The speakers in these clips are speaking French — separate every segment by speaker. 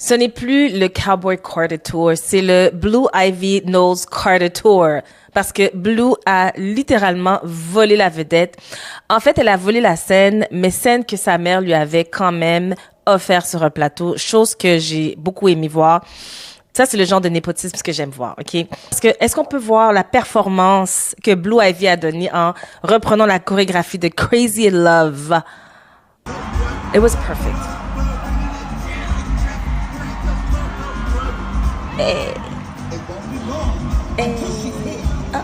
Speaker 1: Ce n'est plus le Cowboy Carter Tour, c'est le Blue Ivy Knowles Carter Tour. Parce que Blue a littéralement volé la vedette. En fait, elle a volé la scène, mais scène que sa mère lui avait quand même offert sur un plateau, chose que j'ai beaucoup aimé voir. Ça, c'est le genre de népotisme que j'aime voir, OK? Parce que, est-ce qu'on peut voir la performance que Blue Ivy a donnée en reprenant la chorégraphie de Crazy in Love? It was perfect. Hey. Hey. Ah.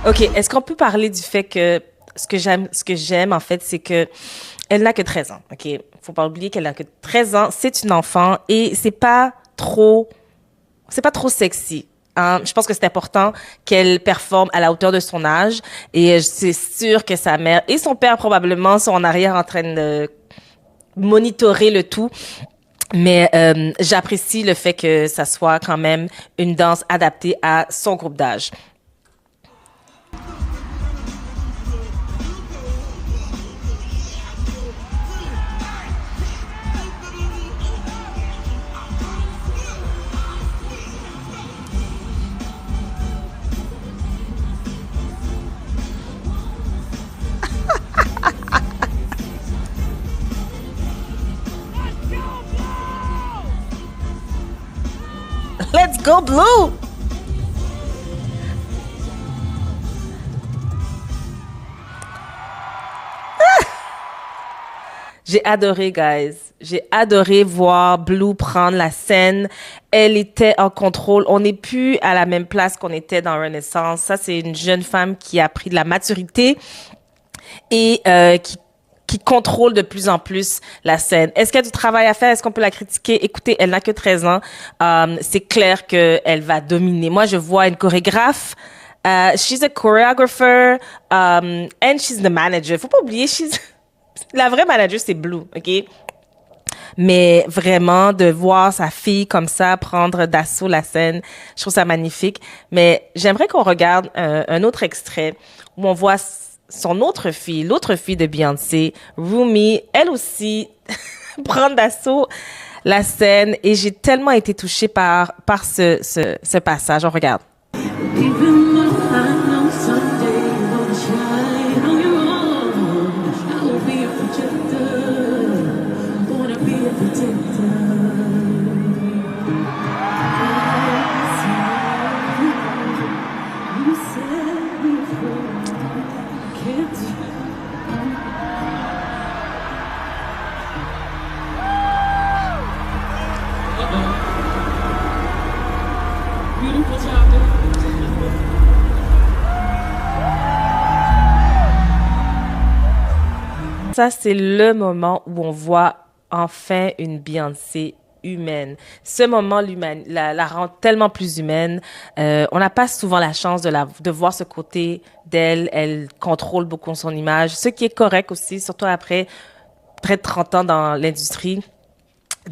Speaker 1: OK, est-ce qu'on peut parler du fait que ce que j'aime en fait, c'est que elle n'a que 13 ans. OK, faut pas oublier qu'elle n'a que 13 ans, c'est une enfant et c'est pas trop sexy. Hein? Je pense que c'est important qu'elle performe à la hauteur de son âge et c'est sûr que sa mère et son père probablement sont en arrière en train de monitorer le tout. Mais j'apprécie le fait que ça soit quand même une danse adaptée à son groupe d'âge. Let's go Blue! J'ai adoré, guys. J'ai adoré voir Blue prendre la scène. Elle était en contrôle. On n'est plus à la même place qu'on était dans Renaissance. Ça, c'est une jeune femme qui a pris de la maturité et qui contrôle de plus en plus la scène. Est-ce qu'il y a du travail à faire? Est-ce qu'on peut la critiquer? Écoutez, elle n'a que 13 ans. C'est clair qu'elle va dominer. Moi, je vois une chorégraphe. She's a choreographer and she's the manager. Faut pas oublier, la vraie manager, c'est Blue, OK? Mais vraiment, de voir sa fille comme ça prendre d'assaut la scène, je trouve ça magnifique. Mais j'aimerais qu'on regarde un autre extrait où on voit son autre fille, l'autre fille de Beyoncé, Rumi, elle aussi prendre d'assaut la scène. Et j'ai tellement été touchée par ce passage. On regarde. Ça, c'est le moment où on voit enfin une Beyoncé humaine. Ce moment la rend tellement plus humaine. On n'a pas souvent la chance de voir ce côté d'elle. Elle contrôle beaucoup son image, ce qui est correct aussi, surtout après près de 30 ans dans l'industrie.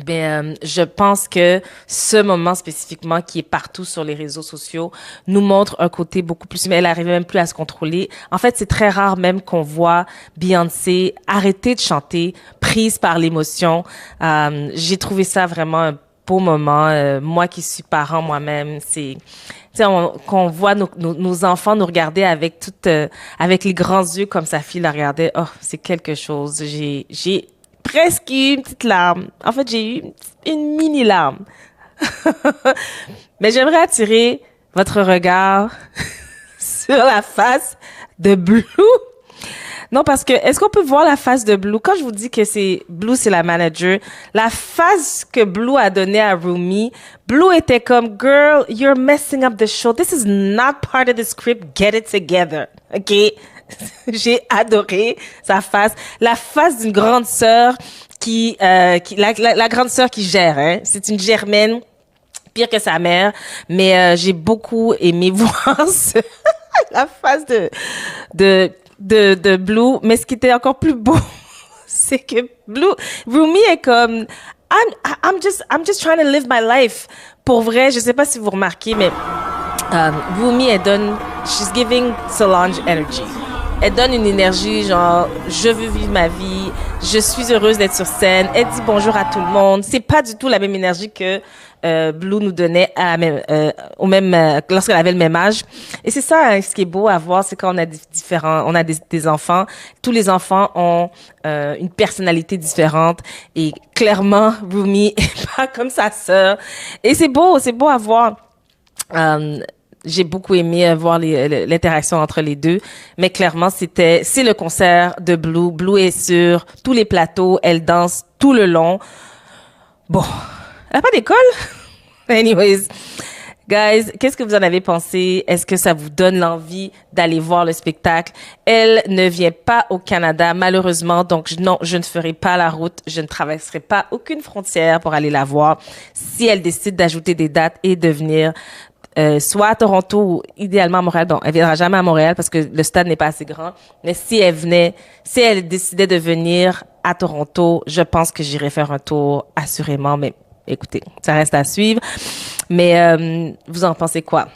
Speaker 1: Ben, je pense que ce moment spécifiquement qui est partout sur les réseaux sociaux nous montre un côté beaucoup plus humain. Elle arrivait même plus à se contrôler. En fait, c'est très rare même qu'on voit Beyoncé arrêter de chanter, prise par l'émotion. J'ai trouvé ça vraiment un beau moment. Moi qui suis parent moi-même, c'est qu'on voit nos enfants nous regarder avec avec les grands yeux comme sa fille la regardait. Oh, c'est quelque chose. J'ai presque eu une petite larme. En fait, j'ai eu une mini larme. Mais j'aimerais attirer votre regard sur la face de Blue. Non, parce que, est-ce qu'on peut voir la face de Blue? Quand je vous dis que Blue, c'est la manager, la face que Blue a donnée à Rumi, Blue était comme, girl, you're messing up the show. This is not part of the script. Get it together. OK? J'ai adoré sa face. La face d'une grande sœur la grande sœur qui gère, hein. C'est une germaine, pire que sa mère. Mais, j'ai beaucoup aimé voir la face de Blue. Mais ce qui était encore plus beau, c'est que Rumi est comme, I'm just trying to live my life. Pour vrai, je sais pas si vous remarquez, mais Rumi, she's giving Solange energy. Elle donne une énergie, genre, je veux vivre ma vie, je suis heureuse d'être sur scène. Elle dit bonjour à tout le monde. C'est pas du tout la même énergie que Blue nous donnait lorsqu'elle avait le même âge. Et c'est ça, hein, ce qui est beau à voir, c'est quand on a des enfants. Tous les enfants ont une personnalité différente. Et clairement, Rumi est pas comme sa sœur. Et c'est beau à voir. J'ai beaucoup aimé voir l'interaction entre les deux, mais clairement c'est le concert de Blue. Blue est sur tous les plateaux, elle danse tout le long. Bon, elle n'a pas d'école. Anyways, guys, qu'est-ce que vous en avez pensé? Est-ce que ça vous donne l'envie d'aller voir le spectacle? Elle ne vient pas au Canada, malheureusement, donc non, je ne ferai pas la route, je ne traverserai pas aucune frontière pour aller la voir. Si elle décide d'ajouter des dates et de venir soit à Toronto ou idéalement à Montréal. Bon, elle viendra jamais à Montréal parce que le stade n'est pas assez grand. Mais si elle décidait de venir à Toronto, je pense que j'irai faire un tour assurément. Mais écoutez, ça reste à suivre. Mais vous en pensez quoi?